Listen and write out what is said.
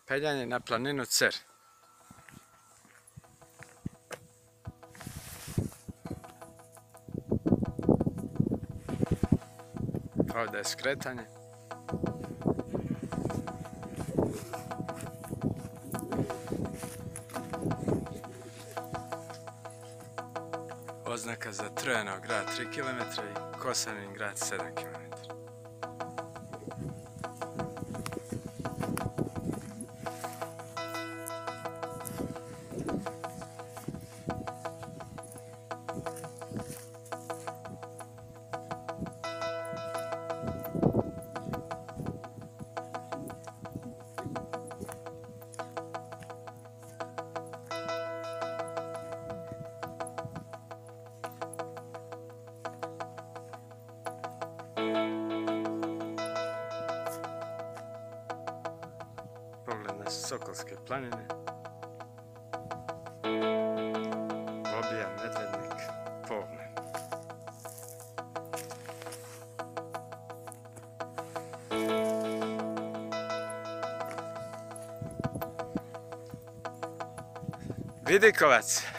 Peljanje na planinu Cer. Kao da je skretanje. Oznaka za Trojanov grad 3 km i Kosanin grad 7 km. Pogled na Sokolske planine, Obija, Medvednik, Povne. Vidikovac.